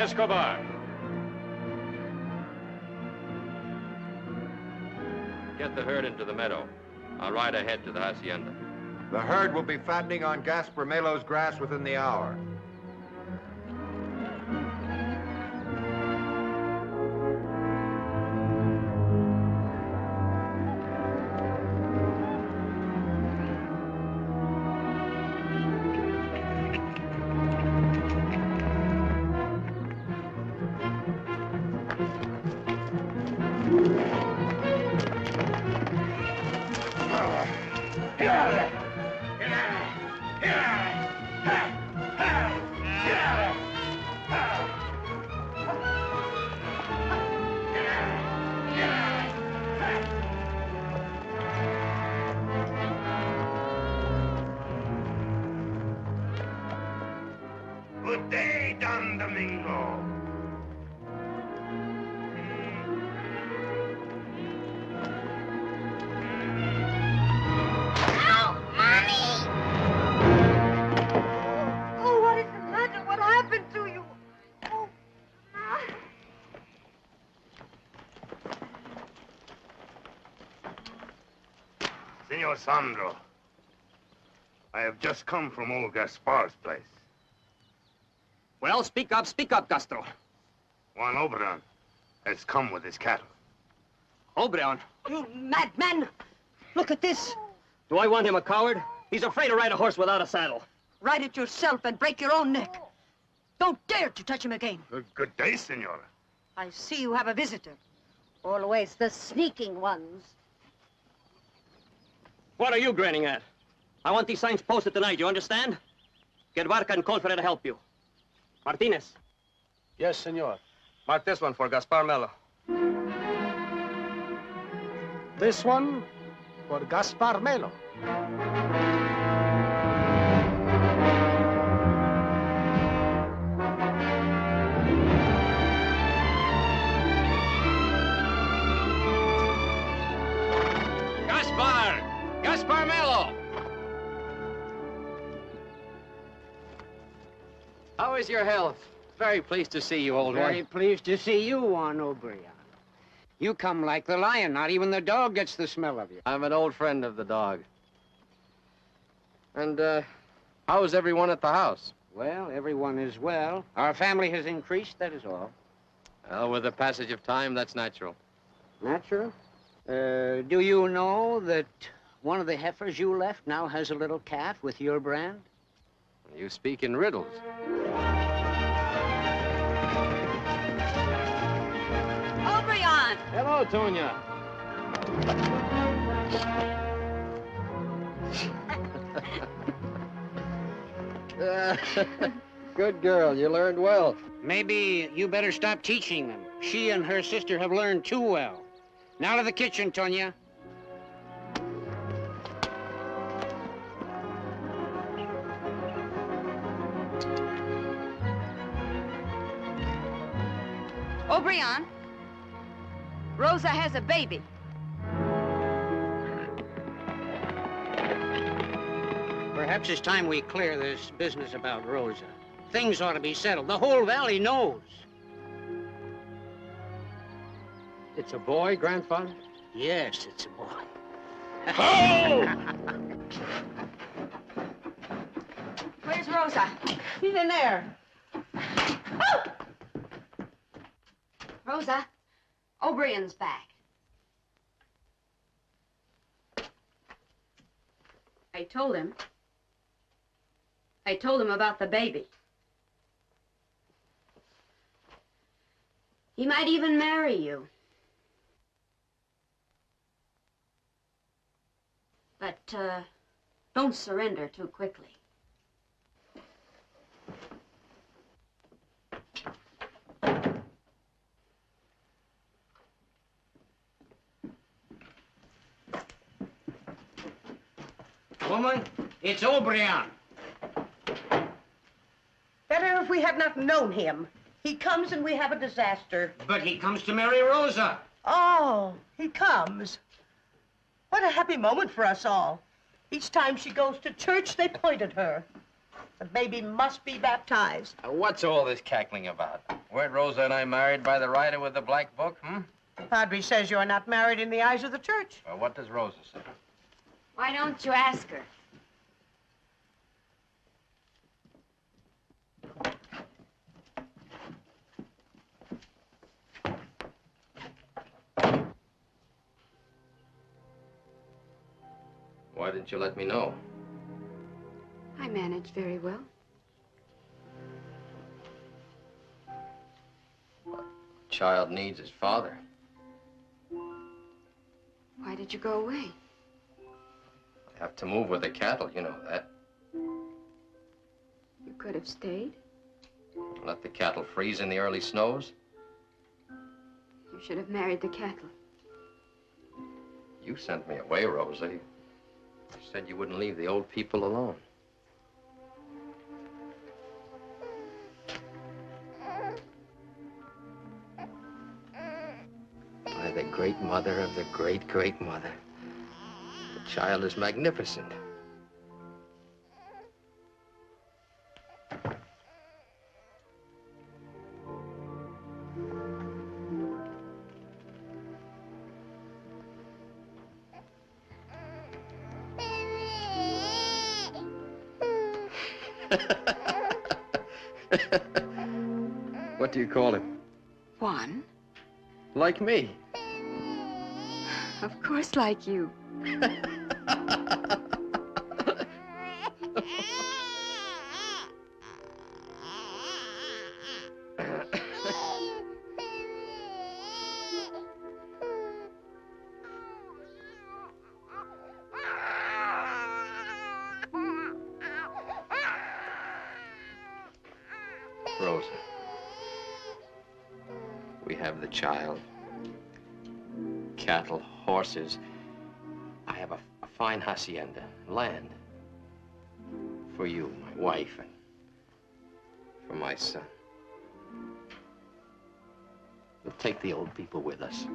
Escobar. Get the herd into the meadow. I'll ride ahead to the hacienda. The herd will be fattening on Gaspar Melo's grass within the hour. Good day, Don Domingo. Help, Mommy! Oh, what is the matter? What happened to you? Oh, Senor Sandro, I have just come from old Gaspar's place. Well, speak up, Castro. Juan Obran has come with his cattle. Obreon, you madman! Look at this. do I want him a coward? He's afraid to ride a horse without a saddle. Ride it yourself and break your own neck. Don't dare to touch him again. Good day, senora. I see you have a visitor. Always the sneaking ones. What are you grinning at? I want these signs posted tonight, you understand? Get Barca and Confere to help you. Martinez. Yes, senor. Mark this one for Gaspar Melo. This one for Gaspar Melo. Gaspar Melo! How is your health? Very pleased to see you, old Very one. pleased to see you, Juan Obreon. You come like the lion. Not even the dog gets the smell of you. I'm an old friend of the dog. And, how is everyone at the house? Well, everyone is well. Our family has increased, that is all. Well, with the passage of time, that's natural. Natural? Do you know that one of the heifers you left now has a little calf with your brand? You speak in riddles. Obreon! Hello, Tonya. Good girl. You learned well. Maybe you better stop teaching them. She and her sister have learned too well. Now to the kitchen, Tonya. Obreon, Rosa has a baby. Perhaps it's time we clear this business about Rosa. Things ought to be settled. The whole valley knows. It's a boy, Grandfather? Yes, it's a boy. Where's Rosa? She's in there. Oh! Rosa, Obreon's back. I told him about the baby. He might even marry you. But, don't surrender too quickly. Woman, it's Obreon. Better if we had not known him. He comes and we have a disaster. But he comes to marry Rosa. Oh, he comes. What a happy moment for us all. Each time she goes to church, they point at her. The baby must be baptized. What's all this cackling about? Weren't Rosa and I married by the writer with the black book, The padre says you're not married in the eyes of the church. Well, what does Rosa say? Why don't you ask her? Why didn't you let me know? I managed very well. Child needs his father. Why did you go away? I have to move with the cattle, you know that. You could have stayed. Let the cattle freeze in the early snows. You should have married the cattle. You sent me away, Rosa. You said you wouldn't leave the old people alone. By the great mother of the great great mother. The child is magnificent. What do you call him? Juan? Like me. Of course, like you. Rosa. We have the child. Cattle, horses. I have a fine hacienda, land. For you, my wife, and for my son. We'll take the old people with us.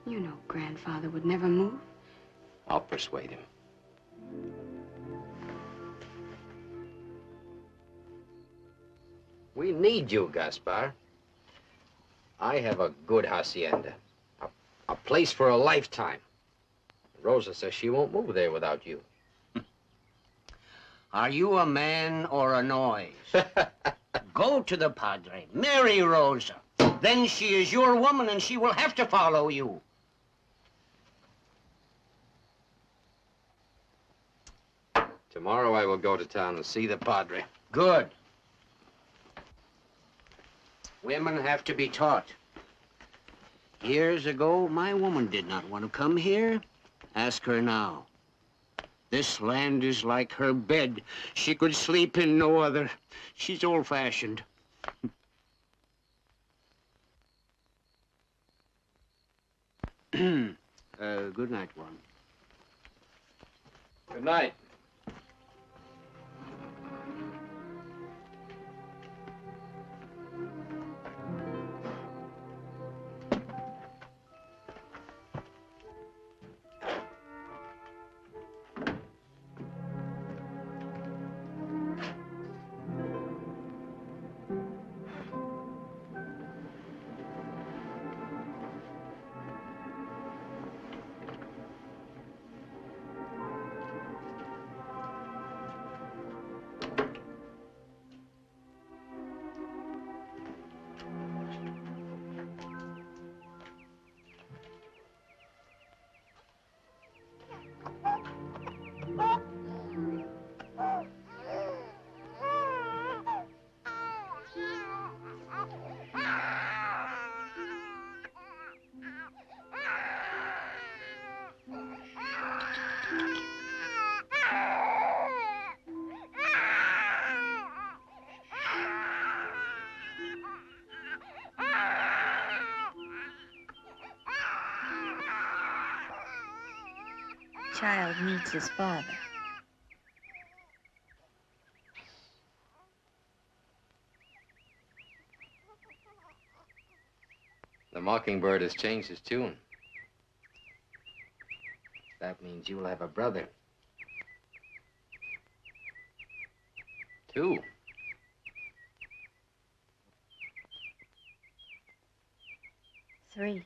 You know Grandfather would never move. I'll persuade him. We need you, Gaspar. I have a good hacienda. A place for a lifetime. Rosa says she won't move there without you. Are you a man or a noise? Go to the padre, marry Rosa. Then she is your woman and she will have to follow you. Tomorrow I will go to town and see the padre. Good. Women have to be taught. Years ago, my woman did not want to come here. Ask her now. This land is like her bed. She could sleep in no other. She's old-fashioned. Good night, Juan. Good night. Child needs his father. The mockingbird has changed his tune. That means you'll have a brother. 2. Three.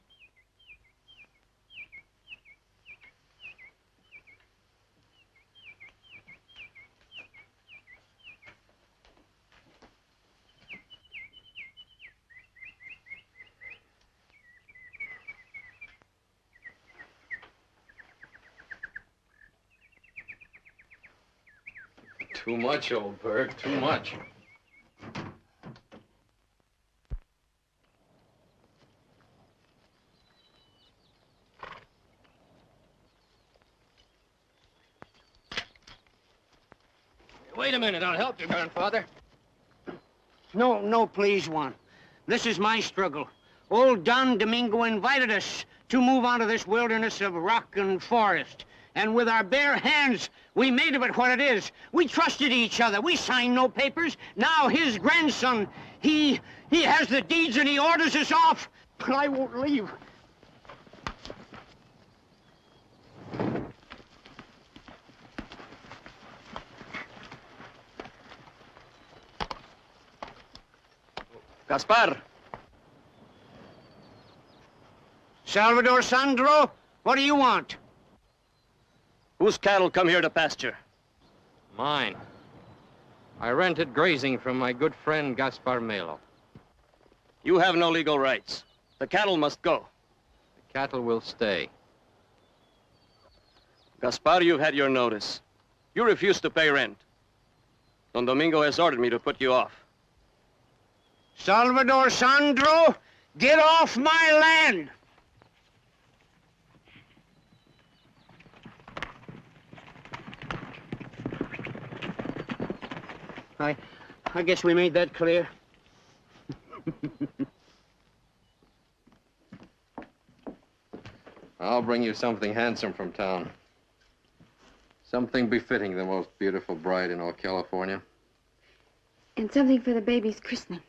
Too much, old bird, too much. Wait a minute, I'll help you, grandfather. No, please, Juan. This is my struggle. Old Don Domingo invited us to move onto this wilderness of rock and forest. And with our bare hands, we made of it what it is. We trusted each other. We signed no papers. Now his grandson, he has the deeds and he orders us off. But I won't leave. Gaspar, Salvador Sandro, what do you want? whose cattle come here to pasture? Mine. I rented grazing from my good friend Gaspar Melo. You have no legal rights. The cattle must go. The cattle will stay. Gaspar, you've had your notice. You refused to pay rent. Don Domingo has ordered me to put you off. Salvador Sandro, get off my land! I guess we made that clear. I'll bring you something handsome from town. Something befitting the most beautiful bride in all California. And something for the baby's christening.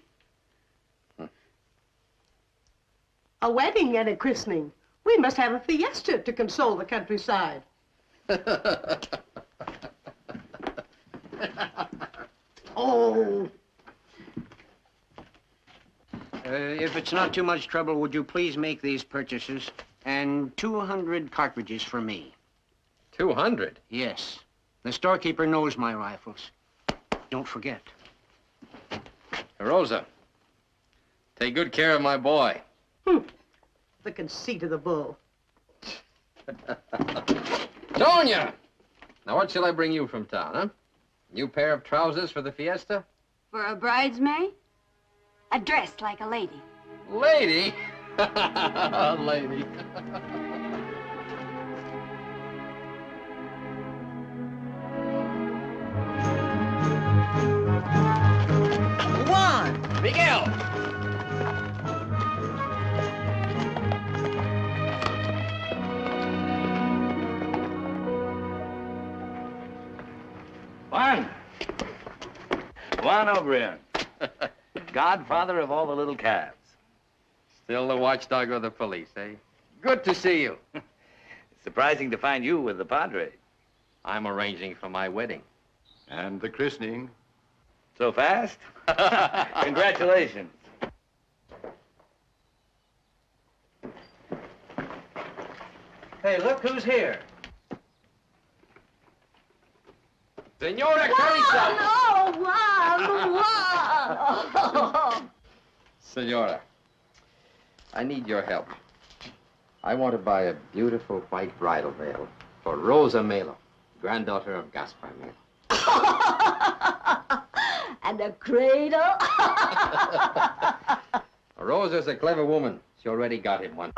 A wedding and a christening. We must have a fiesta to console the countryside. Oh. If it's not too much trouble, would you please make these purchases? And 200 cartridges for me. 200? Yes. The storekeeper knows my rifles. Don't forget. Rosa, take good care of my boy. The conceit of the bull. Tonya! Now, what shall I bring you from town, huh? New pair of trousers for the fiesta? For a bridesmaid? A dress like a lady. Lady? Lady. Juan! Miguel! Juan O'Brien, godfather of all the little calves. Still the watchdog of the police, eh? Good to see you. It's surprising to find you with the Padre. I'm arranging for my wedding. And the christening. So fast? Congratulations. Hey, look who's here. Senora Carissa! Oh, Juan! Senora, I need your help. I want to buy a beautiful white bridal veil for Rosa Melo, granddaughter of Gaspar Melo. And a cradle. Rosa's a clever woman. She already got him one.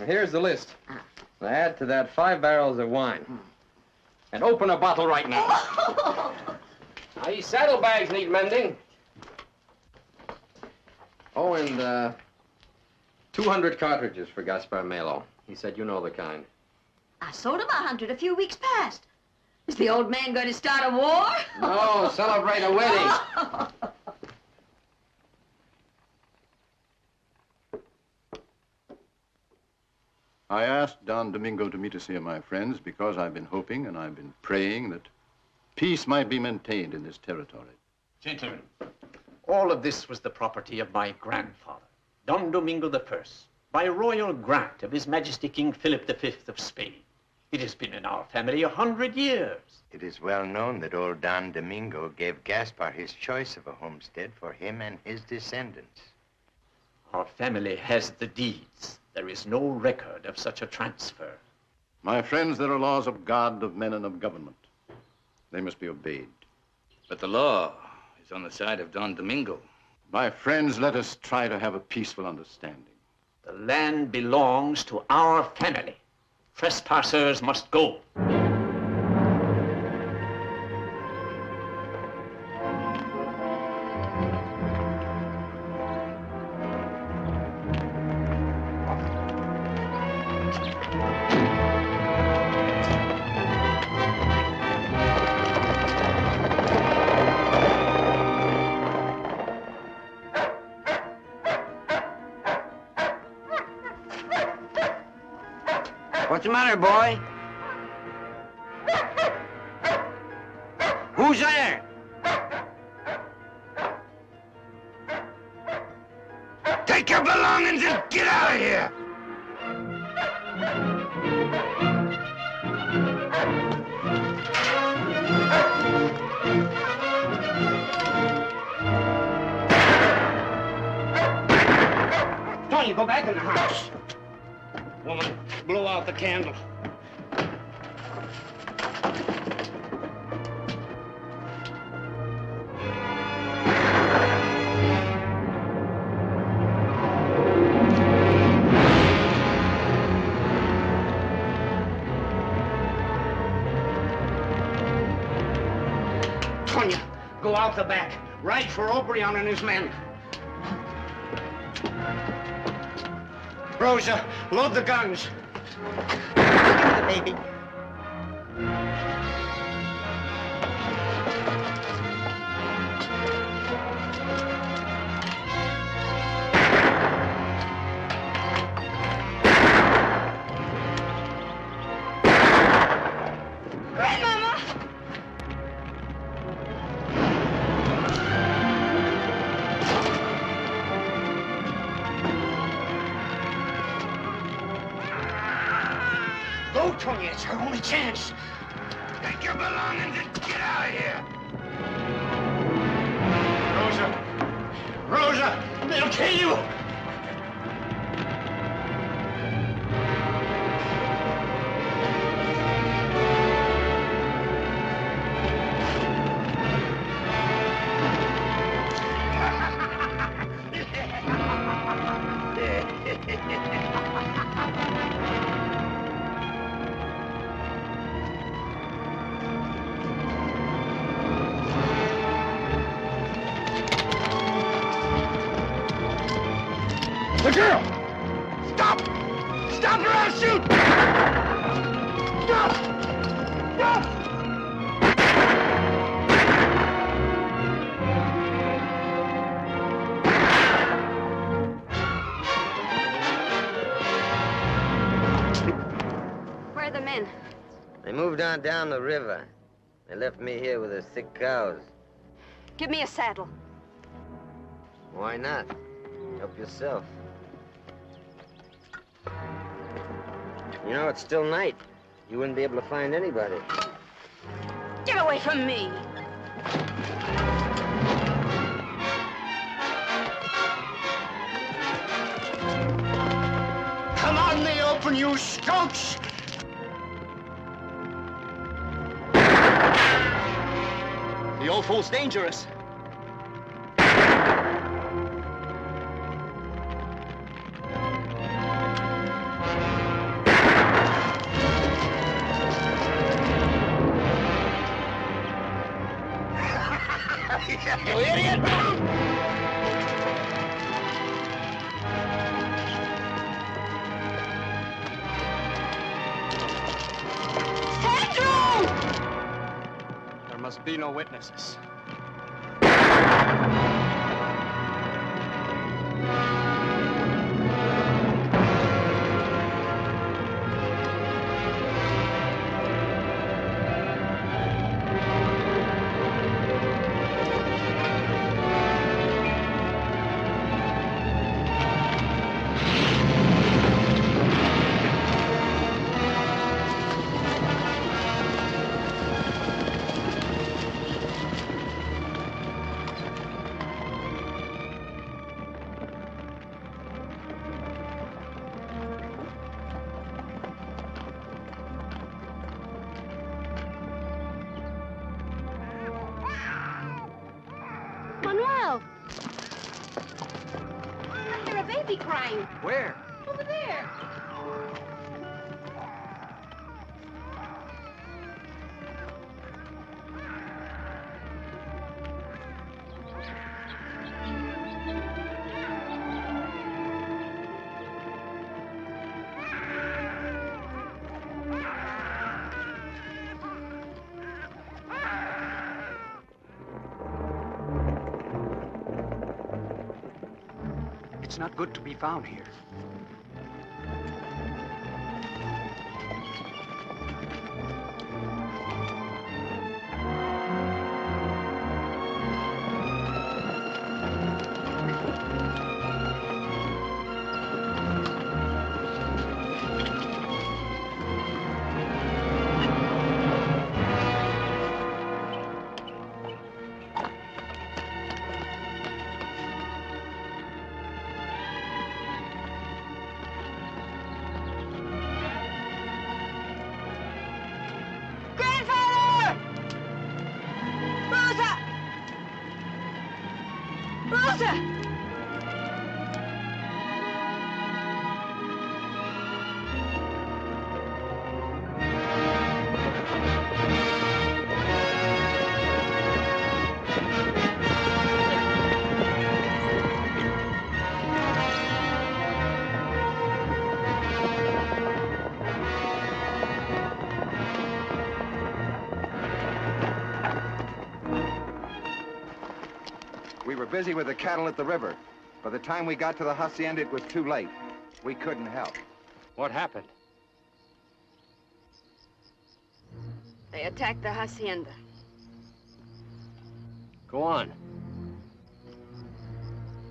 Here's the list. Add to that 5 barrels of wine. And open a bottle right now. Now, these saddlebags need mending. Oh, and 200 cartridges for Gaspar Melo. He said you know the kind. I sold him 100 a few weeks past. Is the old man going to start a war? No, celebrate a wedding. I asked Don Domingo to meet us here, my friends, because I've been hoping and I've been praying that peace might be maintained in this territory. Gentlemen, all of this was the property of my grandfather, Don Domingo I, by royal grant of His Majesty King Philip V of Spain. It has been in our family 100 years. It is well known that old Don Domingo gave Gaspar his choice of a homestead for him and his descendants. Our family has the deeds. There is no record of such a transfer. My friends, there are laws of God, of men, and of government. They must be obeyed. But the law is on the side of Don Domingo. My friends, let us try to have a peaceful understanding. The land belongs to our family. Trespassers must go. What's the matter, boy? Who's there? Take your belongings and get out of here! Tony, go back in the house. Woman, blow out the candle. Tonya, go out the back. Ride for O'Brien and his men. Rosa, load the guns. Give me the baby. Go, Tonya. It's our only chance. Take your belongings and get out of here! Rosa, they'll kill you. The girl! Stop! Stop or I'll shoot! Stop! Stop! Where are the men? They moved on down the river. They left me here with the sick cows. Give me a saddle. Why not? Help yourself. You know, it's still night. You wouldn't be able to find anybody. Get away from me! Come out in the open, you skunks! The old fool's dangerous. You idiot! There must be no witnesses. baby crying. Where? Over there. It's not good to be found here. We were busy with the cattle at the river. By the time we got to the hacienda, it was too late. We couldn't help. What happened? They attacked the hacienda. Go on.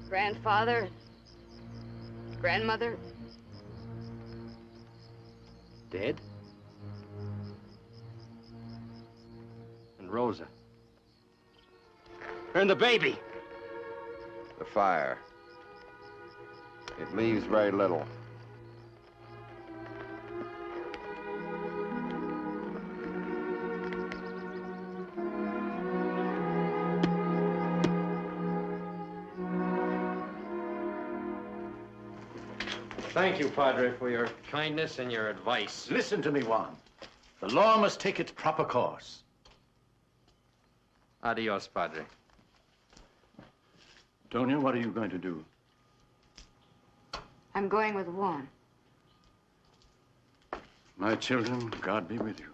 Grandfather, grandmother. Dead? And Rosa? And the baby? The fire. It leaves very little. Thank you, Padre, for your kindness and your advice. Listen to me, Juan. The law must take its proper course. Adios, Padre. Tonya, what are you going to do? I'm going with Juan. My children, God be with you.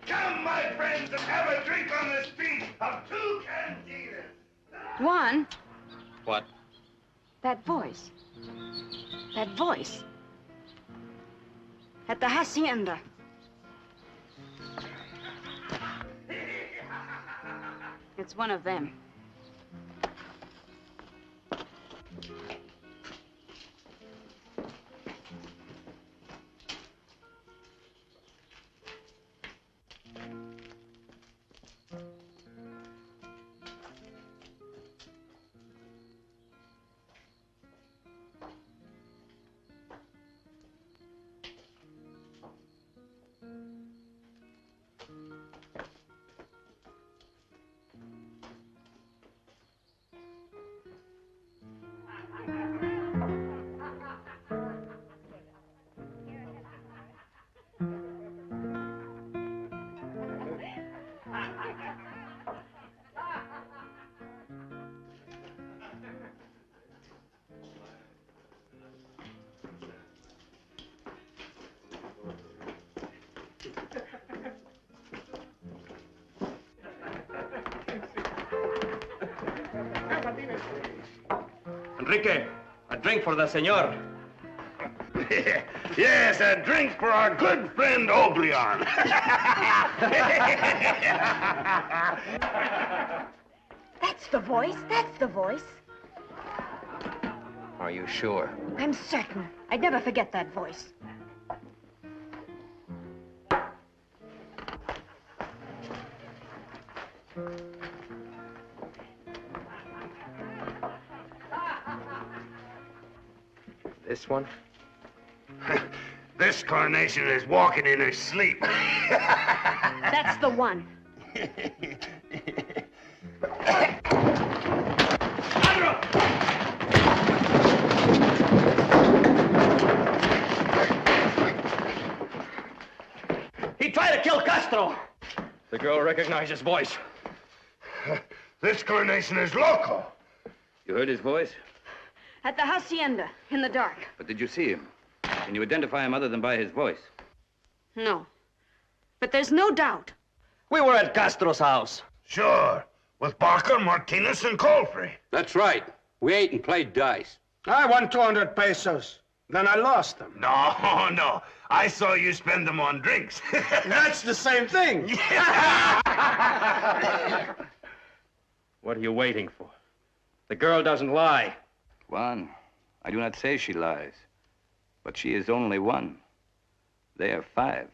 Come, my friends, and have a drink on this feast of 2 cantinas. Juan, What? that voice. That voice. At the hacienda. It's one of them. Enrique, a drink for the senor. Yes, a drink for our good friend Oblion. That's the voice. That's the voice. Are you sure? I'm certain. I'd never forget that voice. This one? This carnation is walking in her sleep. That's the one. He tried to kill Castro. The girl recognized his voice. This carnation is loco. You heard his voice? At the hacienda, in the dark. But did you see him? Can you identify him other than by his voice? No. But there's no doubt. We were at Castro's house. Sure. With Barker, Martinez, and Colfrey. That's right. We ate and played dice. I won 200 pesos. Then I lost them. No, no. I saw you spend them on drinks. That's the same thing. What are you waiting for? The girl doesn't lie. Juan, I do not say she lies. But she is only one. They are 5.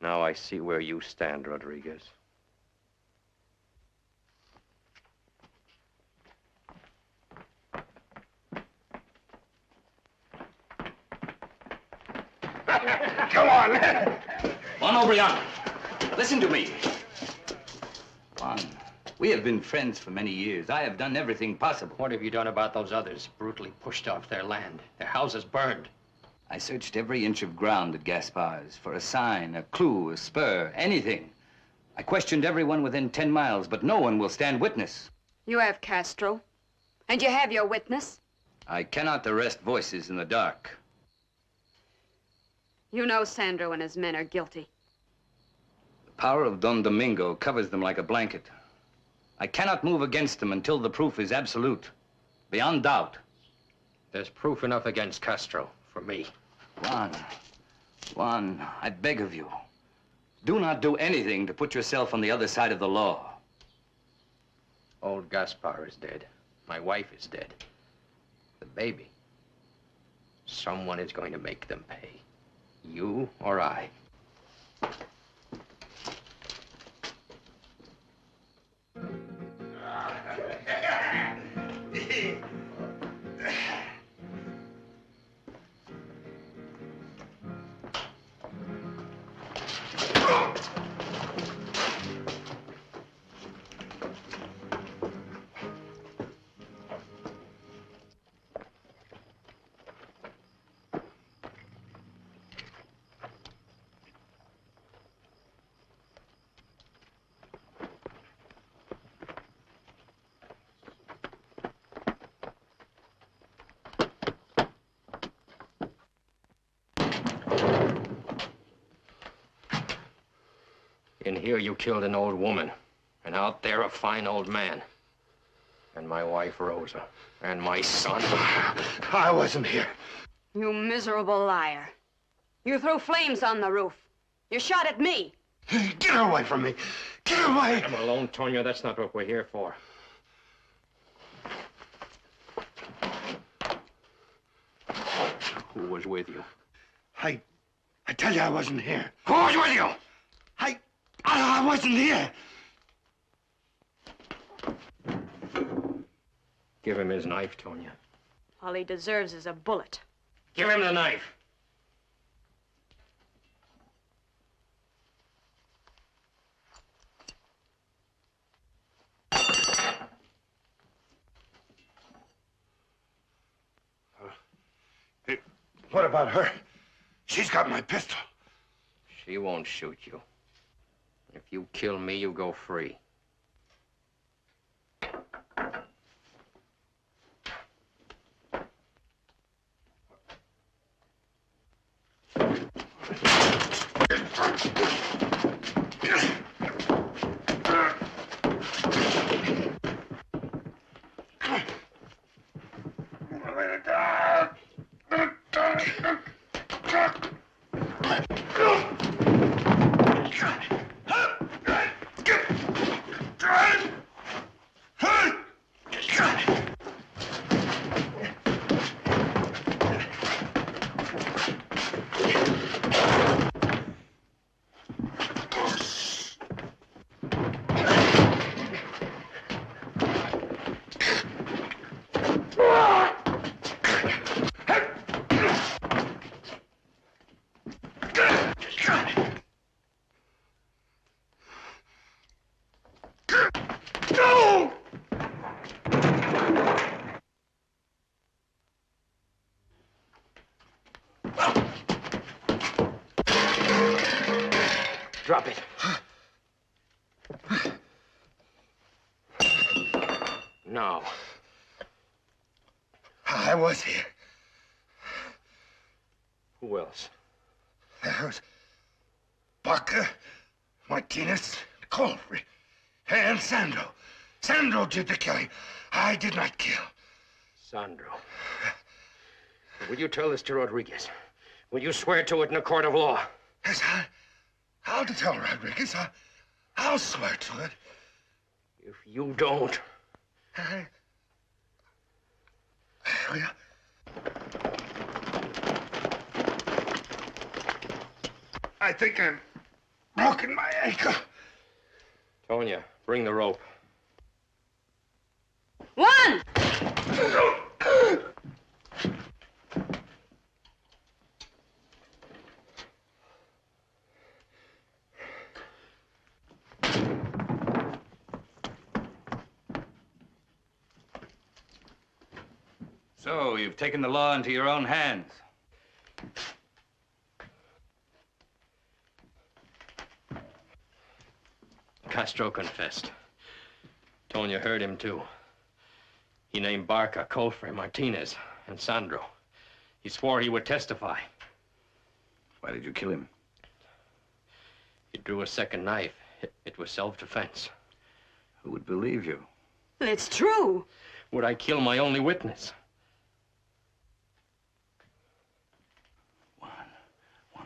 Now I see where you stand, Rodriguez. Come on. Juan O'Brien, listen to me. Juan, we have been friends for many years. I have done everything possible. What have you done about those others brutally pushed off their land, their houses burned? I searched every inch of ground at Gaspar's for a sign, a clue, a spur, anything. I questioned everyone within 10 miles, but no one will stand witness. You have Castro. And you have your witness. I cannot arrest voices in the dark. You know Sandro and his men are guilty. The power of Don Domingo covers them like a blanket. I cannot move against them until the proof is absolute, beyond doubt. There's proof enough against Castro for me. Juan, I beg of you, do not do anything to put yourself on the other side of the law. Old Gaspar is dead. My wife is dead. The baby. Someone is going to make them pay. You or I. In here, you killed an old woman. And out there, a fine old man. And my wife, Rosa. And my son. I wasn't here. You miserable liar. You threw flames on the roof. You shot at me. Get her away from me. Get her away. I'm alone, Tonya. That's not what we're here for. Who was with you? I tell you I wasn't here. Who was with you? I wasn't here. Give him his knife, Tonya. All he deserves is a bullet. Give him the knife. Hey, what about her? She's got my pistol. She won't shoot you. If you kill me, you go free. No! Drop it. No. I was here. Who else? There was Barker, Martinez, Colfrey, and Sandro. Sandro did the killing. I did not kill. Sandro. Will you tell this to Rodriguez? Will you swear to it in a court of law? Yes, I'll tell Rodriguez. I'll swear to it. If you don't... I will. I think I'm broken my ankle. Tonya, bring the rope. One! So, you've taken the law into your own hands. Castro confessed. Tonya heard him, too. He named Barca, Colfrey, Martinez, and Sandro. He swore he would testify. Why did you kill him? He drew a second knife. It was self-defense. Who would believe you? Well, it's true. Would I kill my only witness?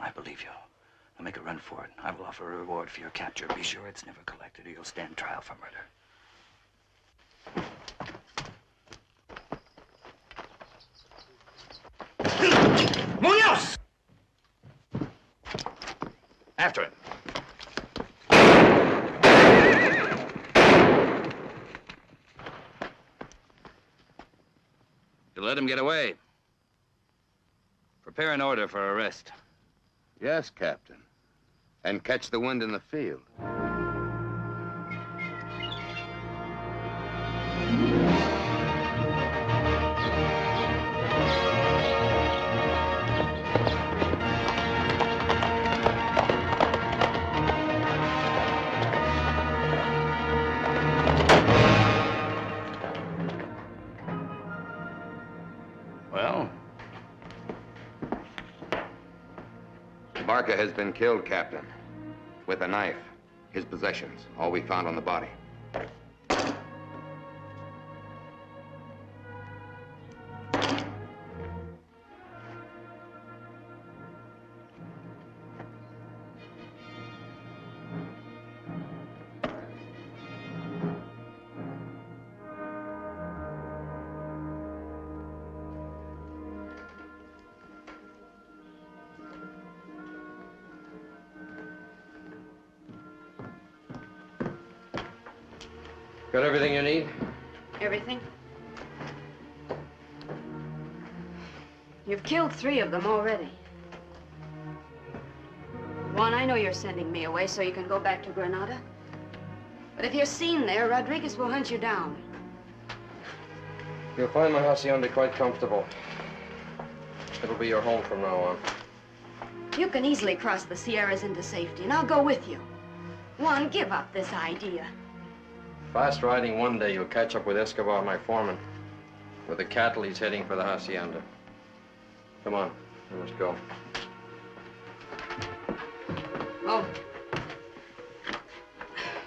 I believe you. Now make a run for it. I will offer a reward for your capture. Be sure it's never collected or you'll stand trial for murder. Munoz! After him. You let him get away. Prepare an order for arrest. Yes, Captain. And catch the wind in the field. Well? Barca has been killed, Captain. With a knife. His possessions. All we found on the body. Got everything you need? Everything? You've killed 3 of them already. One, I know you're sending me away so you can go back to Granada. But if you're seen there, Rodriguez will hunt you down. You'll find my hacienda quite comfortable. It'll be your home from now on. You can easily cross the Sierras into safety, and I'll go with you. Juan, give up this idea. Fast riding one day, you'll catch up with Escobar, my foreman. With the cattle, he's heading for the hacienda. Come on, we must go. Oh.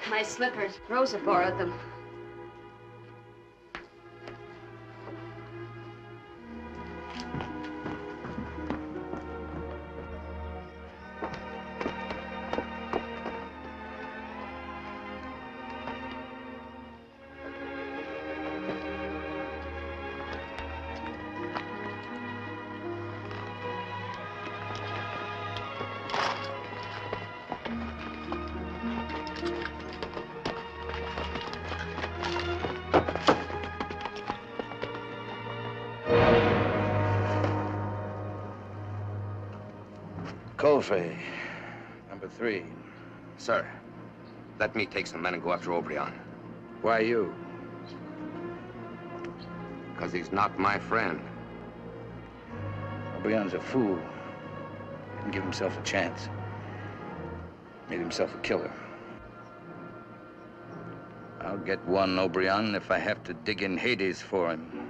My slippers. Rosa borrowed them. Colfrey, number 3. Sir, let me take some men and go after O'Brien. Why you? Because he's not my friend. O'Brien's a fool. Didn't give himself a chance. Made himself a killer. I'll get one O'Brien if I have to dig in Hades for him.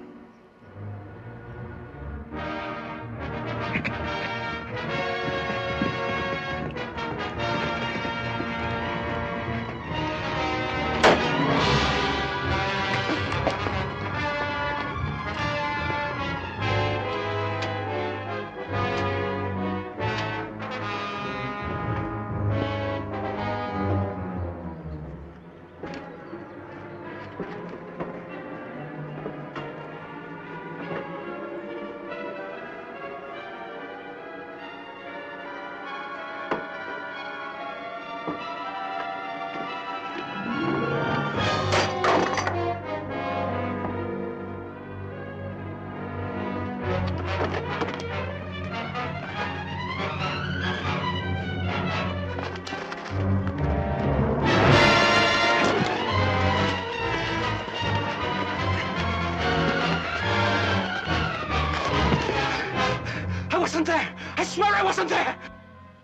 I wasn't there. I swear I wasn't there.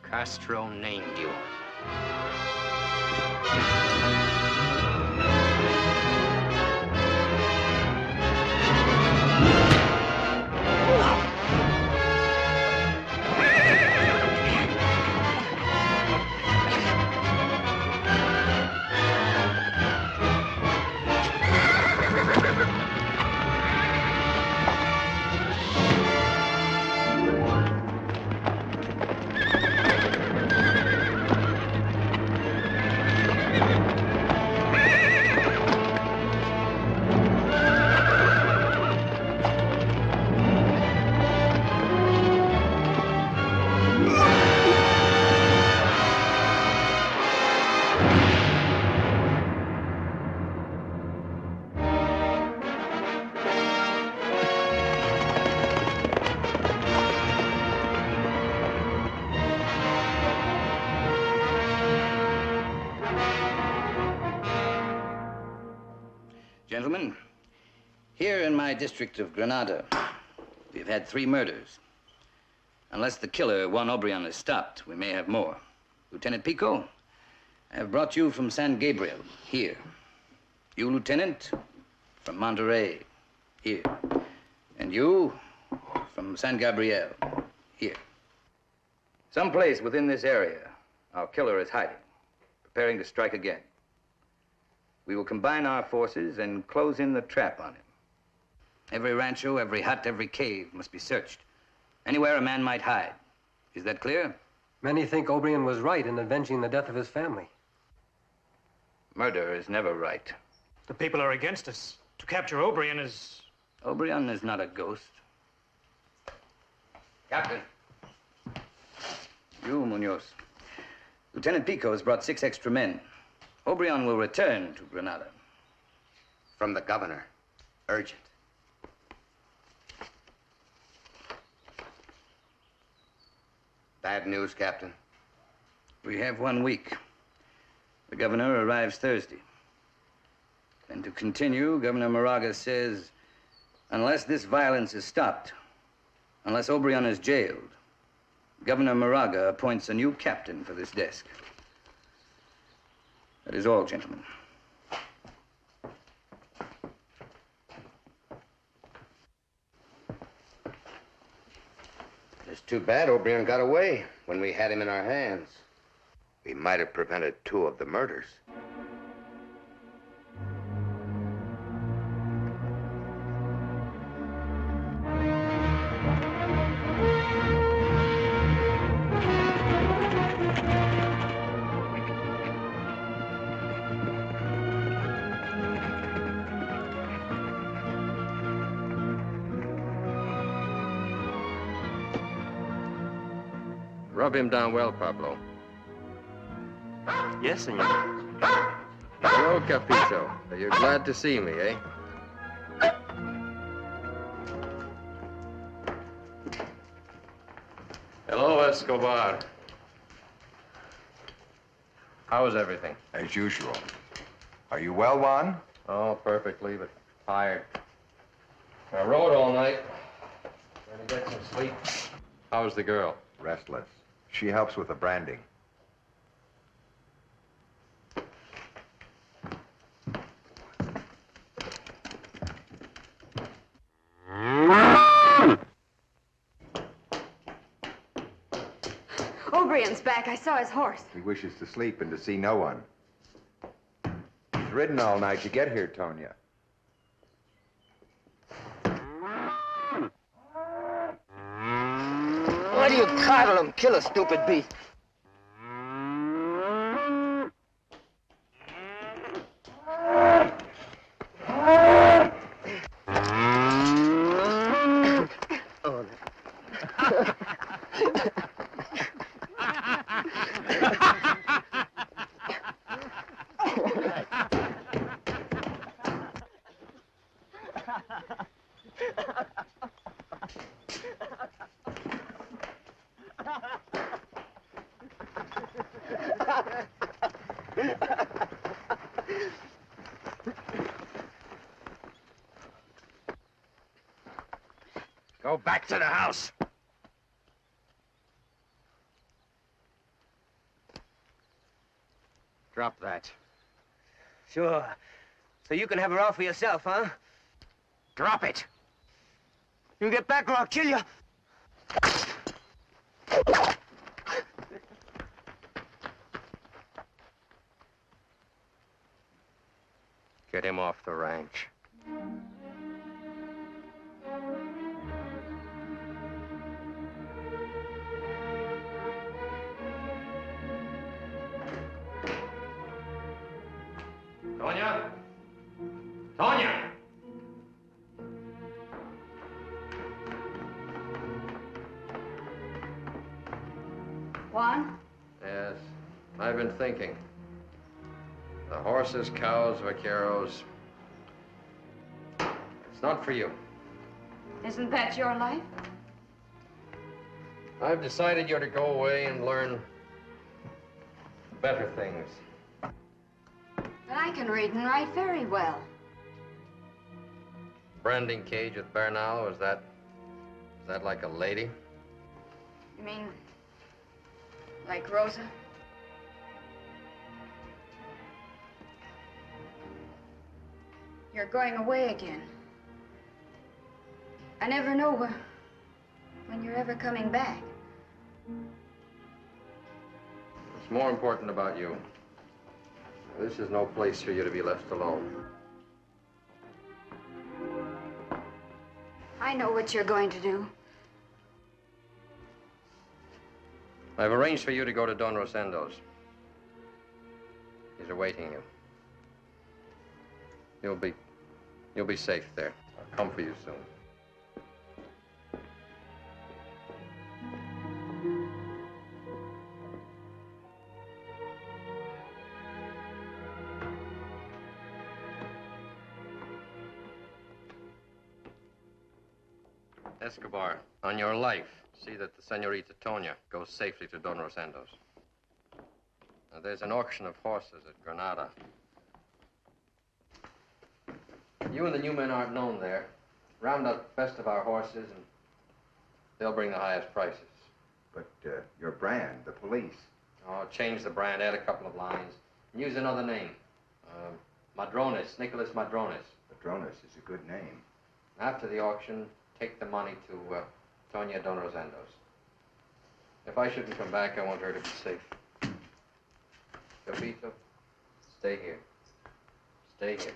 Castro named you. Gentlemen, here in my district of Granada, we've had 3 murders. Unless the killer, Juan O'Brien, is stopped, we may have more. Lieutenant Pico, I have brought you from San Gabriel, here. You, Lieutenant, from Monterey, here. And you, from San Gabriel, here. Someplace within this area, our killer is hiding, preparing to strike again. We will combine our forces and close in the trap on him. Every rancho, every hut, every cave must be searched. Anywhere a man might hide. Is that clear? Many think O'Brien was right in avenging the death of his family. Murder is never right. The people are against us. To capture O'Brien is... O'Brien is not a ghost. Captain. You, Munoz. Lieutenant Pico has brought 6 extra men. O'Brien will return to Granada. From the governor. Urgent. Bad news, Captain. We have 1 week. The governor arrives Thursday. And to continue, Governor Moraga says, unless this violence is stopped, unless O'Brien is jailed, Governor Moraga appoints a new captain for this desk. That is all, gentlemen. It's too bad O'Brien got away when we had him in our hands. We might have prevented 2 of the murders. Rub him down well, Pablo. Yes, senor. Hello, Capito. You're glad to see me, eh? Hello, Escobar. How's everything? As usual. Are you well, Juan? Oh, perfectly, but tired. I rode all night. Trying to get some sleep. How's the girl? Restless. She helps with the branding. O'Brien's back. I saw his horse. He wishes to sleep and to see no one. He's ridden all night to get here, Tonya. Why do you coddle him? Kill a stupid beast. Go back to the house. Drop that. Sure. So you can have her all for yourself, huh? Drop it. You get back or I'll kill you. Get him off the ranch. Tonya? Tonya! Juan? Yes, I've been thinking. The horses, cows, vaqueros. It's not for you. Isn't that your life? I've decided you're to go away and learn better things. But I can read and write very well. Branding cage with Bernal, is that like a lady? You mean like Rosa? You're going away again. I never know when you're ever coming back. What's more important about you? This is no place for you to be left alone. I know what you're going to do. I've arranged for you to go to Don Rosendo's. He's awaiting you. You'll be safe there. I'll come for you soon. Escobar, on your life, see that the Senorita Tonya goes safely to Don Rosendo's. Now, there's an auction of horses at Granada. You and the new men aren't known there. Round up the best of our horses, and they'll bring the highest prices. But your brand, the police. Oh, change the brand, add a couple of lines, and use another name. Madrones, Nicholas Madrones. Madrones is a good name. After the auction, take the money to Tonya Don Rosendo's. If I shouldn't come back, I want her to be safe. Jovito, stay here. Stay here.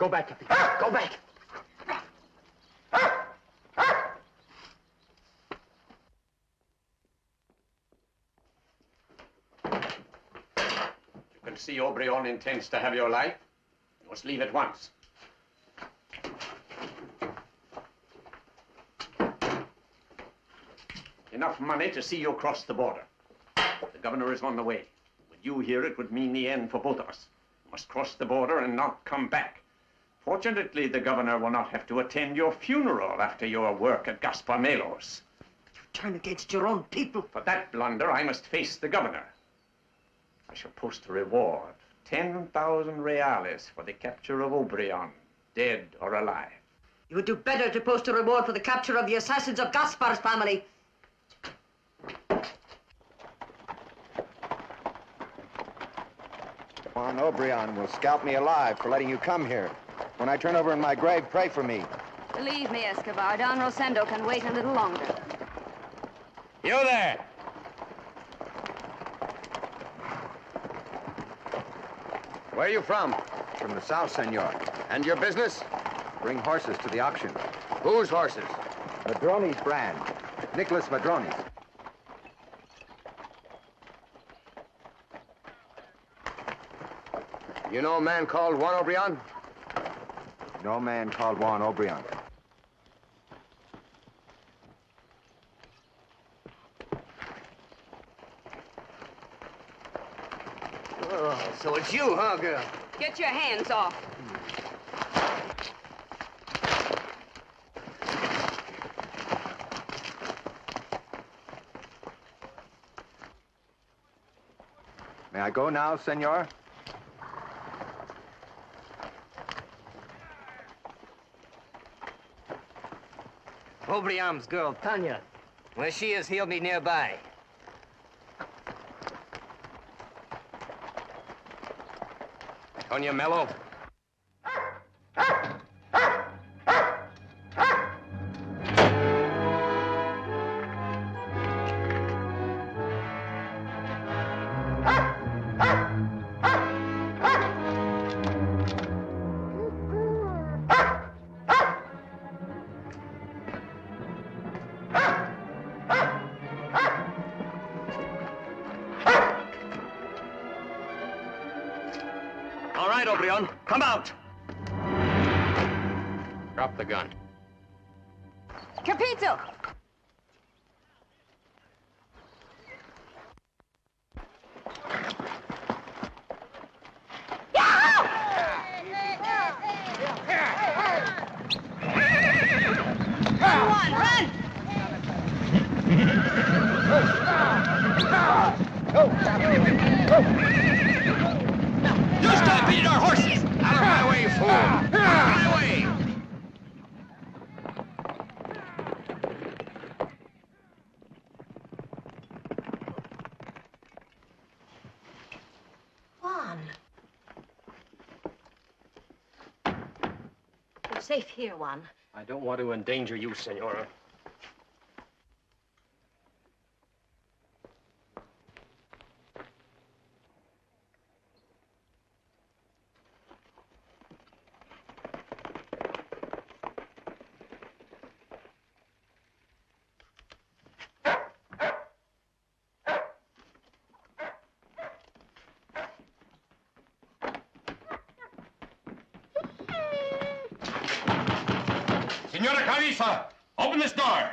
Go back, Capi. Go back. You can see O'Brien intends to have your life. You must leave at once. Enough money to see you cross the border. The governor is on the way. With you here, it would mean the end for both of us. You must cross the border and not come back. Fortunately, the governor will not have to attend your funeral after your work at Gaspar Melo's. You turn against your own people. For that blunder, I must face the governor. I shall post a reward, 10,000 reales for the capture of O'Brien, dead or alive. You would do better to post a reward for the capture of the assassins of Gaspar's family. Juan O'Brien will scalp me alive for letting you come here. When I turn over in my grave, pray for me. Believe me, Escobar, Don Rosendo can wait a little longer. You there! Where are you from? From the south, senor. And your business? Bring horses to the auction. Whose horses? Madroni's brand. Nicholas Madroni's. You know a man called Juan O'Brien? No man called Juan O'Brien. Oh, so it's you, huh, girl? Get your hands off. May I go now, senor? O'Brien's girl, Tanya. Where she is, he'll be nearby. Tonya Mello. All right, O'Brien, come out. Drop the gun. Capito! Go on, run! You stop beating our horses! Out of my way, fool! Out of my way! Juan. You're safe here, Juan. I don't want to endanger you, Senora. Senora Carissa, open this door.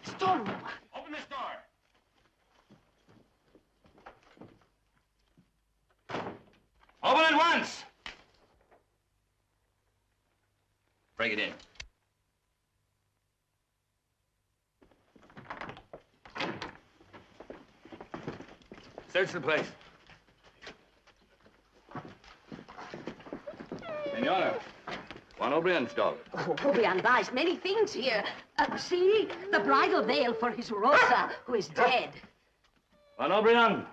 Storeroom. Open this door. Open at once. Break it in. Search the place. Senora, Juan O'Brien's dog. Oh, O'Brien buys many things here. See, the bridal veil for his Rosa, who is dead. Juan O'Brien,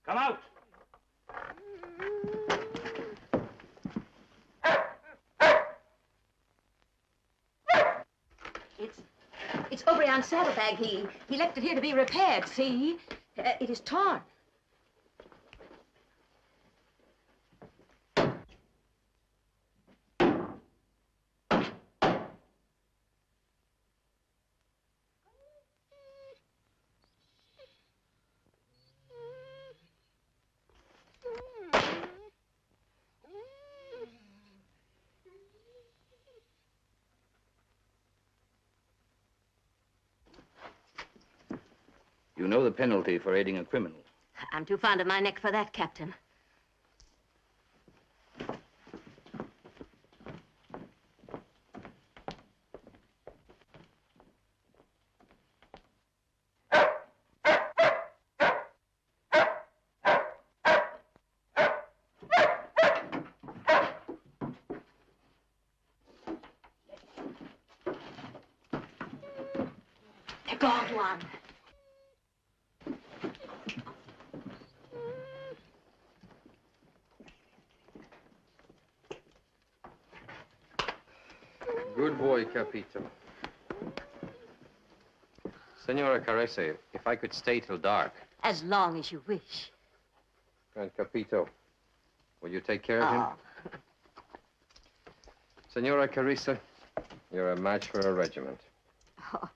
come out. It's O'Brien's saddlebag. He left it here to be repaired, see? It is torn. You know the penalty for aiding a criminal. I'm too fond of my neck for that, Captain. The gold one. Good boy, Capito. Senora Caresse, if I could stay till dark. As long as you wish. And Capito, will you take care of him? Senora Carissa, you're a match for a regiment. Oh.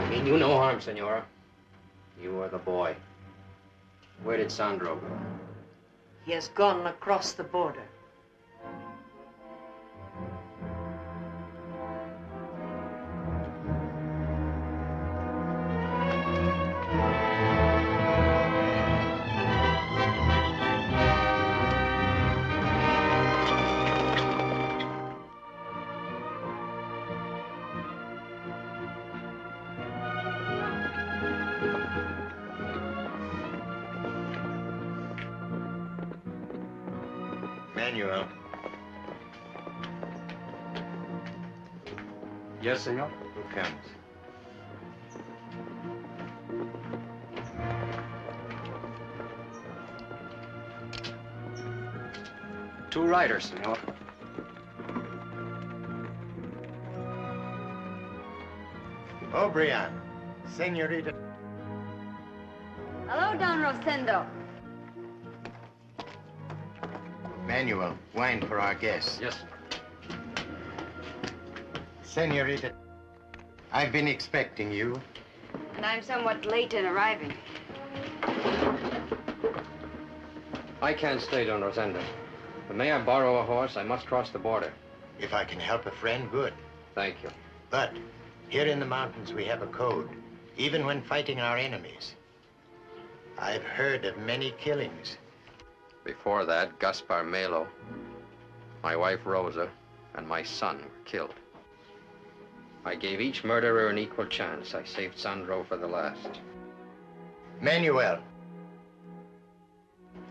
I mean you no harm, Senora. You are the boy. Where did Sandro go? He has gone across the border. Manuel. Yes, senor? Who comes? Two riders, senor. O'Brien, Senorita. Hello, Don Rosendo. Manuel, wine for our guests. Yes. Senorita, I've been expecting you. And I'm somewhat late in arriving. I can't stay, Don Rosendo. But may I borrow a horse? I must cross the border. If I can help a friend, good. Thank you. But here in the mountains, we have a code, even when fighting our enemies. I've heard of many killings. Before that, Gaspar Melo, my wife Rosa, and my son were killed. I gave each murderer an equal chance. I saved Sandro for the last. Manuel,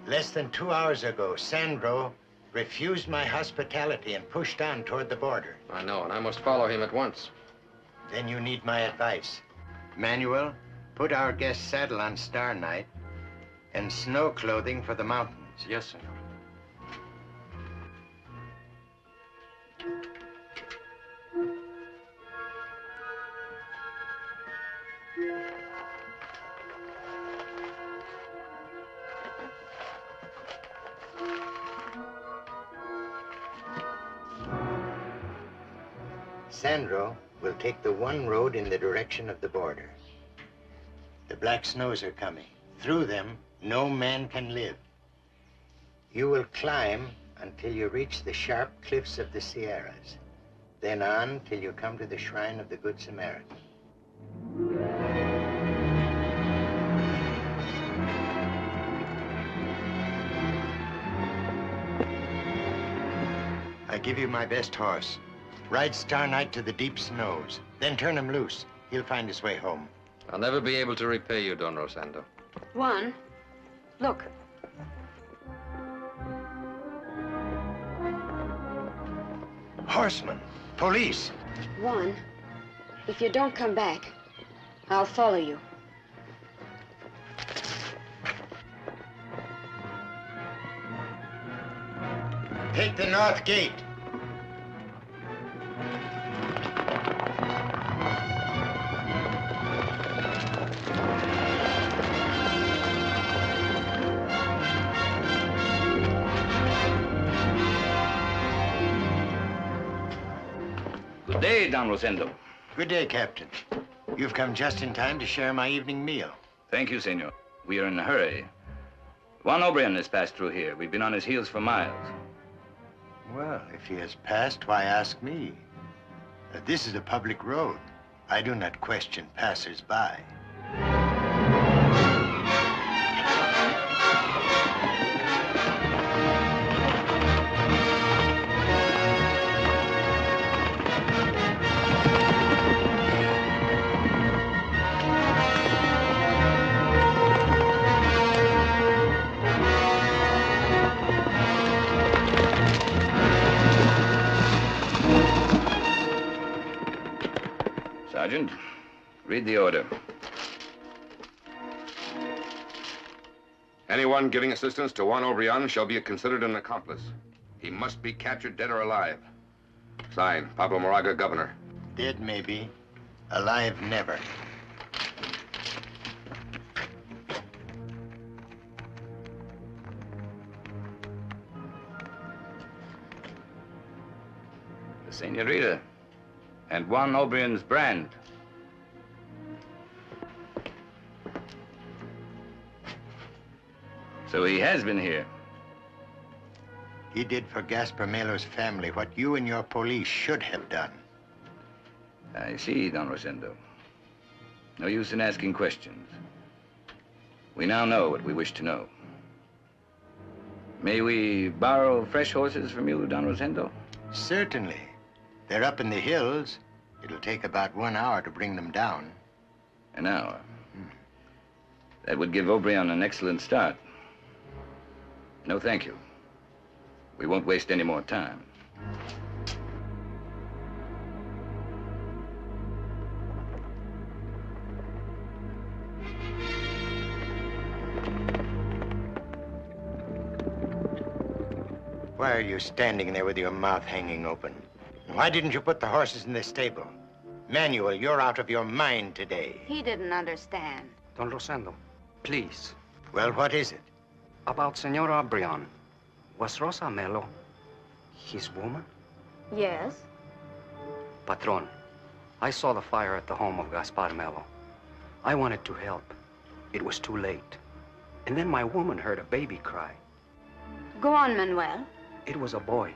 less than 2 hours ago, Sandro refused my hospitality and pushed on toward the border. I know, and I must follow him at once. Then you need my advice. Manuel, put our guest's saddle on Star Night and snow clothing for the mountains. Yes, senor. Sandro will take the one road in the direction of the border. The black snows are coming. Through them, no man can live. You will climb until you reach the sharp cliffs of the Sierras. Then on till you come to the shrine of the Good Samaritan. I give you my best horse. Ride Star Night to the deep snows. Then turn him loose. He'll find his way home. I'll never be able to repay you, Don Rosendo. Juan, look. Horsemen, police. Juan, if you don't come back, I'll follow you. Take the north gate. Good day, Don Rosendo. Good day, Captain. You've come just in time to share my evening meal. Thank you, senor. We are in a hurry. Juan O'Brien has passed through here. We've been on his heels for miles. Well, if he has passed, why ask me? This is a public road. I do not question passers-by. Sergeant, read the order. Anyone giving assistance to Juan O'Brien shall be considered an accomplice. He must be captured dead or alive. Signed, Pablo Moraga, Governor. Dead, maybe. Alive, never. The senorita. And Juan O'Brien's brand. So he has been here. He did for Gaspar Melo's family what you and your police should have done. I see, Don Rosendo. No use in asking questions. We now know what we wish to know. May we borrow fresh horses from you, Don Rosendo? Certainly. They're up in the hills. It'll take about 1 hour to bring them down. An hour? That would give O'Brien an excellent start. No, thank you. We won't waste any more time. Why are you standing there with your mouth hanging open? Why didn't you put the horses in the stable? Manuel, you're out of your mind today. He didn't understand. Don Rosendo, please. Well, what is it? About Senor O'Brien. Was Rosa Melo his woman? Yes? Patron, I saw the fire at the home of Gaspar Melo. I wanted to help. It was too late. And then my woman heard a baby cry. Go on, Manuel. It was a boy.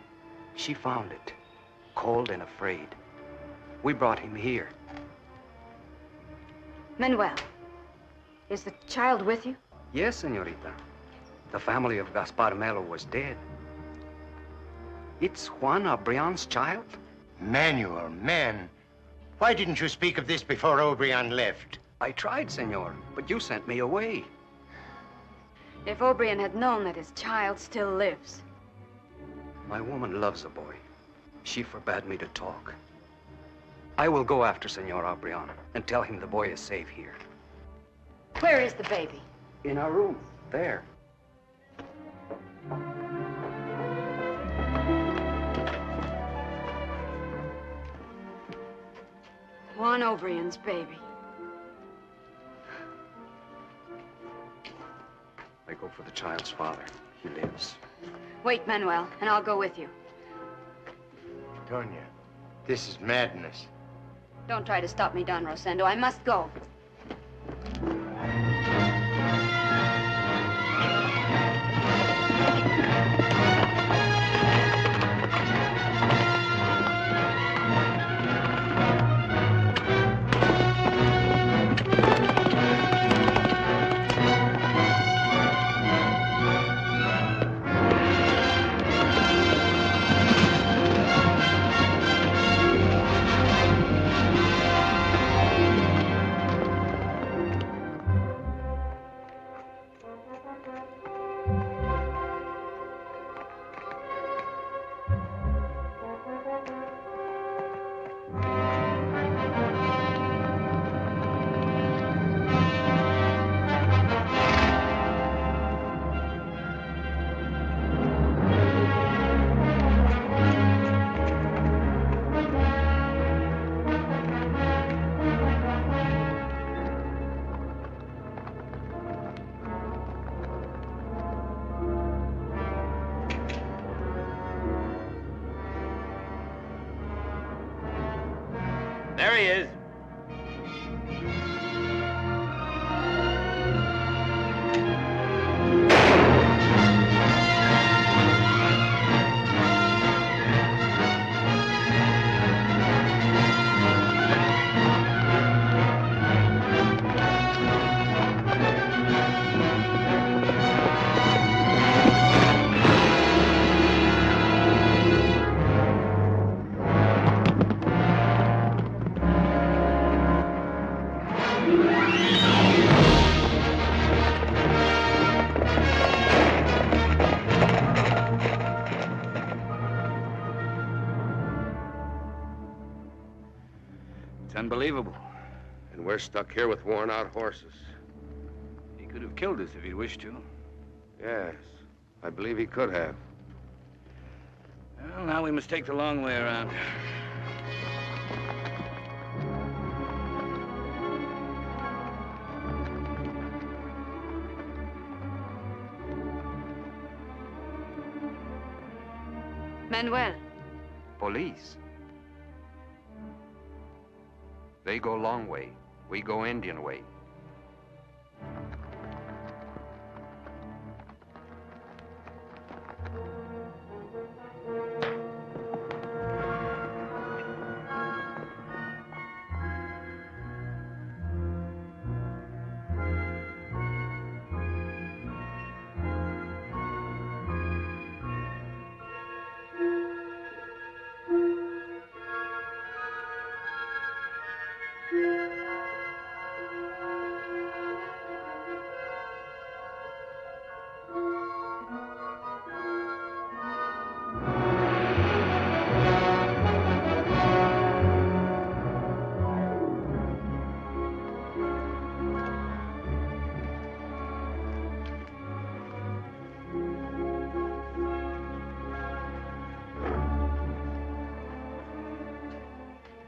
She found it. Cold and afraid. We brought him here. Manuel, is the child with you? Yes, senorita. The family of Gaspar Melo was dead. It's Juan O'Brien's child? Manuel, man. Why didn't you speak of this before O'Brien left? I tried, senor, but you sent me away. If O'Brien had known that his child still lives. My woman loves the boy. She forbade me to talk. I will go after Senor O'Brien and tell him the boy is safe here. Where is the baby? In our room, there. Juan O'Brien's baby. I go for the child's father. He lives. Wait, Manuel, and I'll go with you. Tonya, this is madness. Don't try to stop me, Don Rosendo. I must go. We're stuck here with worn-out horses. He could have killed us if he'd wished to. Yes, I believe he could have. Well, now we must take the long way around. Manuel. Police. They go long way. We go Indian way.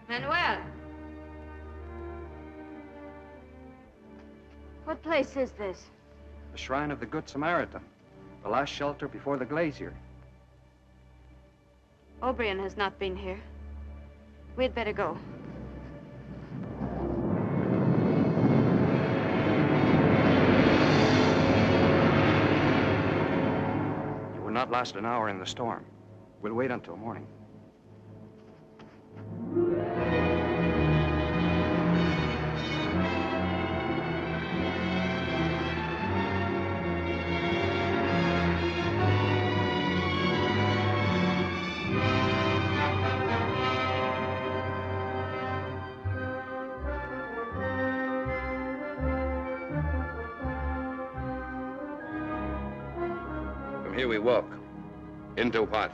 Manuel. What place is this? The shrine of the Good Samaritan. The last shelter before the glacier. O'Brien has not been here. We'd better go. You will not last an hour in the storm. We'll wait until morning. Here we walk. Into what?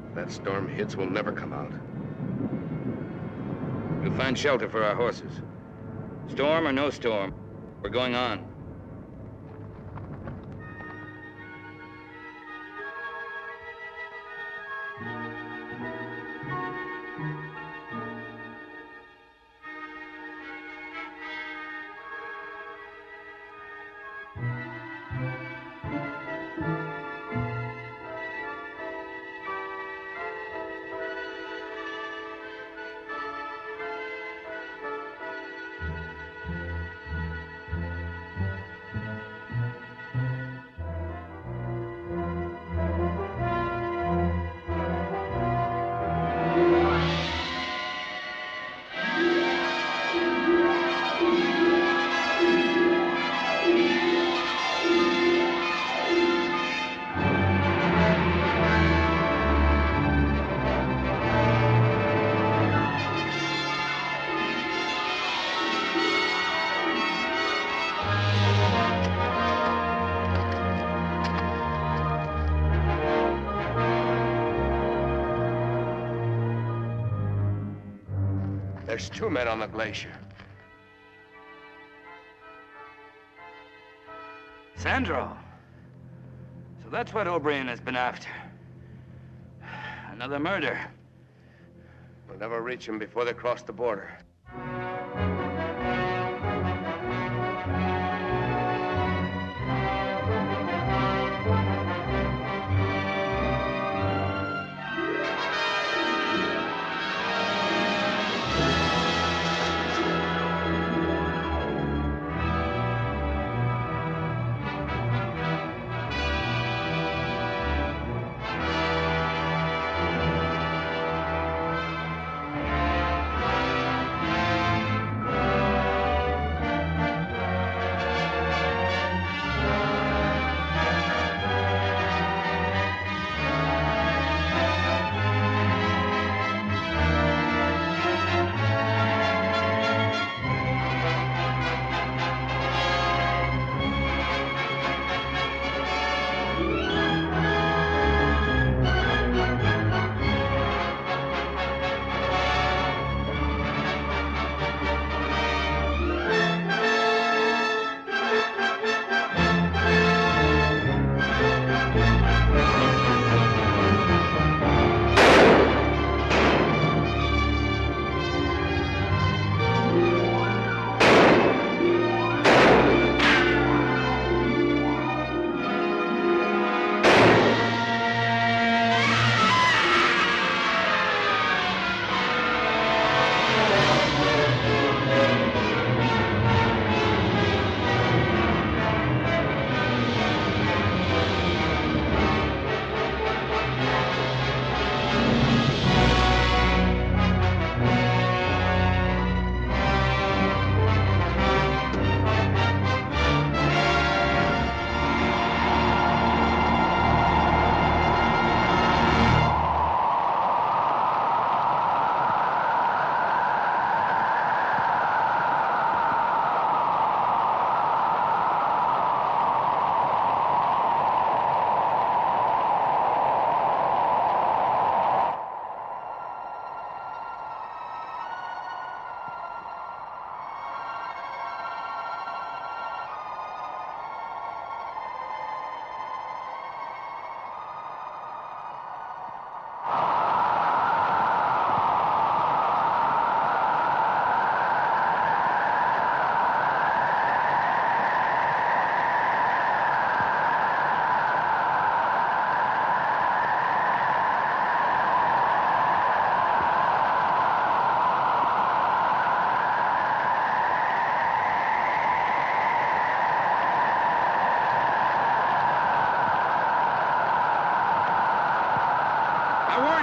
If that storm hits, we'll never come out. We'll find shelter for our horses. Storm or no storm, we're going on. There's 2 men on the glacier. Sandro. So that's what O'Brien has been after. Another murder. We'll never reach him before they cross the border.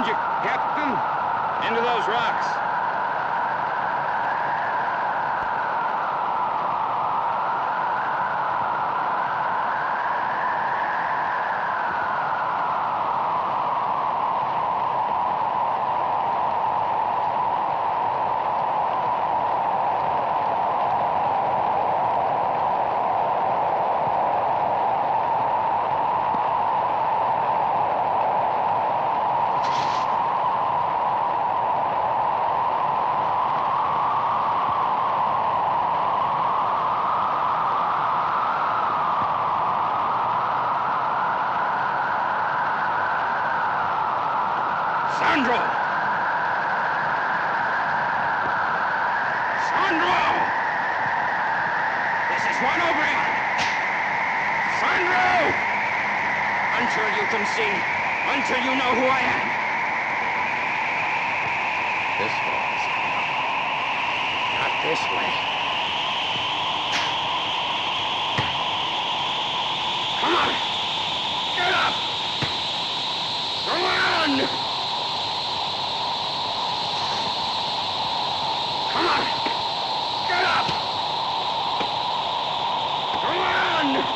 behind you, Captain. Into those rocks. Sandro! Sandro! This is Juan O'Brien! Sandro! Until you can see, until you know who I am. This way. Not this way. Come on! Get up! Come on! Come on! Get up! Come on!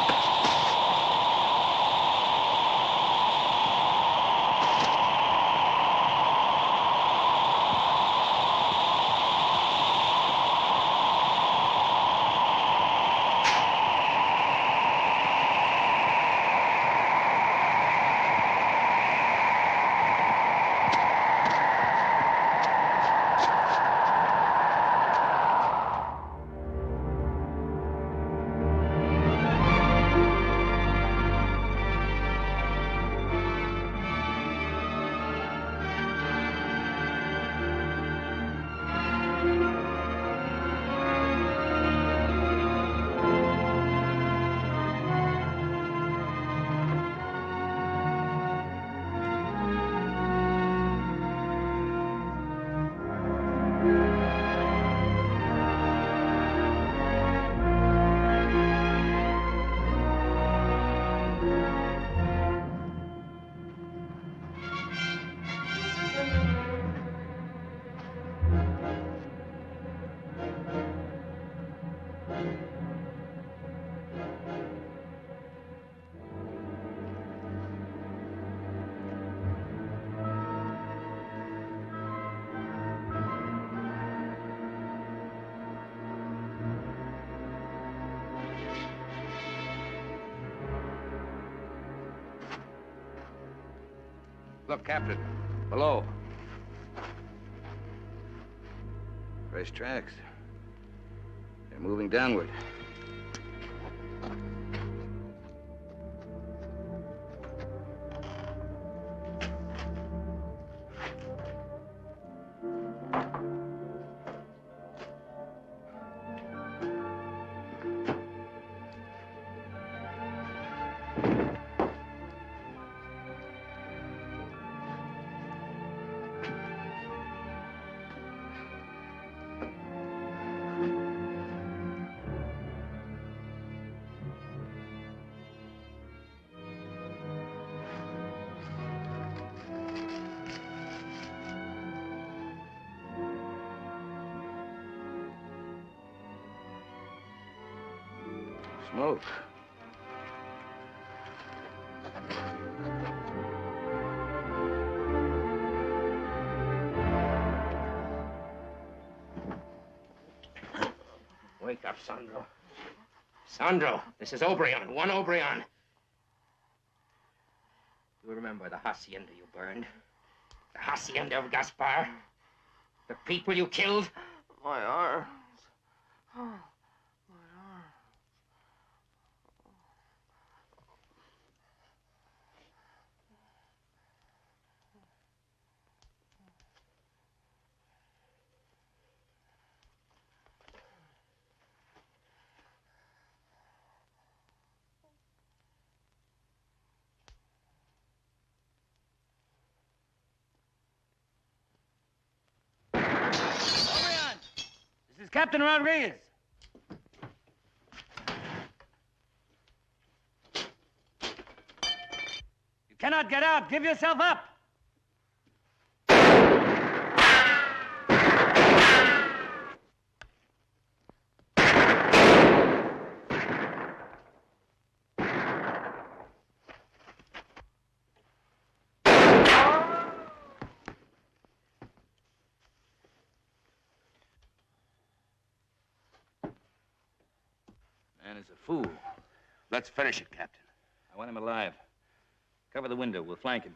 Look, Captain. Below. Fresh tracks. They're moving downward. Smoke. Wake up, Sandro. Sandro, this is O'Brien, Juan O'Brien. You remember the hacienda you burned? The hacienda of Gaspar? The people you killed? My arms. Oh, my arms. This is Captain Rodriguez. You cannot get out. Give yourself up. Man is a fool. Let's finish it, Captain. I want him alive. Cover the window. We'll flank him.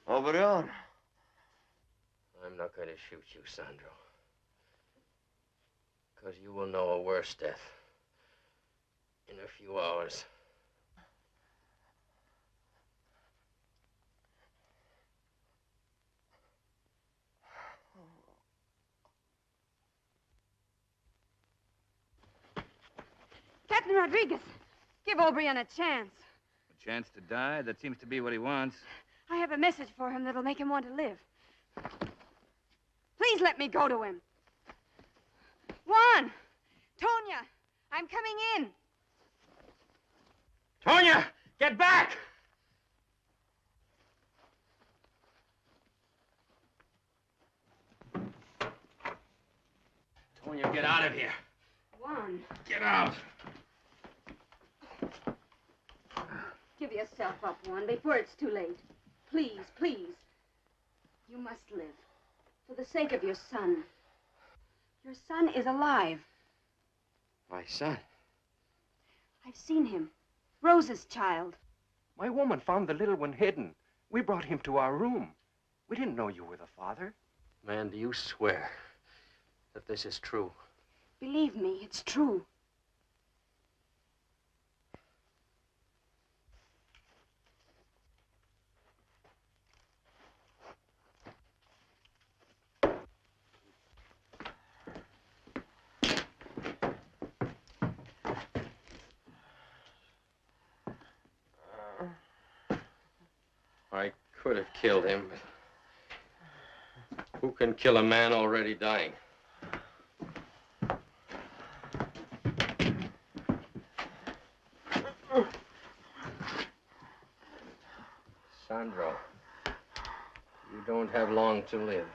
Obreon. I'm not going to shoot you, Sandro. Because you will know a worse death in a few hours. Captain Rodriguez, give O'Brien a chance. A chance to die? That seems to be what he wants. I have a message for him that'll make him want to live. Please let me go to him. Juan! Tonya! I'm coming in. Tonya, get back! Tonya, get out of here. Juan, Get out. give yourself up, Juan, before it's too late. Please, please. You must live. For the sake of your son. Your son is alive. My son? I've seen him. Rose's child. My woman found the little one hidden. We brought him to our room. We didn't know you were the father. Man, do you swear that this is true? Believe me, it's true. I could have killed him, but who can kill a man already dying? Sandro, you don't have long to live.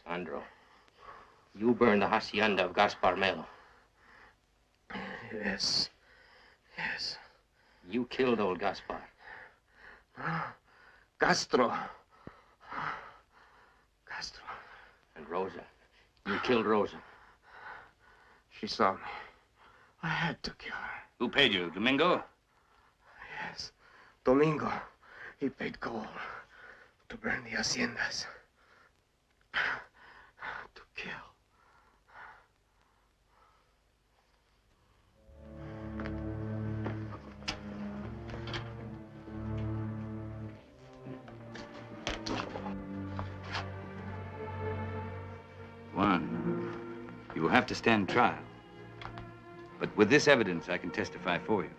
Sandro, you burned the hacienda of Gaspar Melo. Yes. Yes. You killed old Gaspar. Castro. Castro. And Rosa. You killed Rosa. She saw me. I had to kill her. Who paid you, Domingo? Yes. Domingo. He paid gold to burn the haciendas. To kill. Juan, you will have to stand trial. But with this evidence, I can testify for you.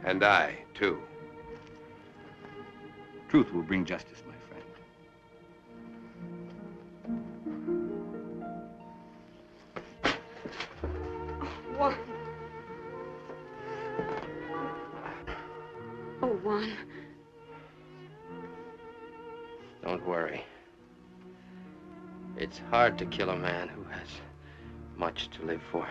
And I, too. Truth will bring justice, my friend. Juan. Oh, Juan. Don't worry. It's hard to kill a man who has much to live for.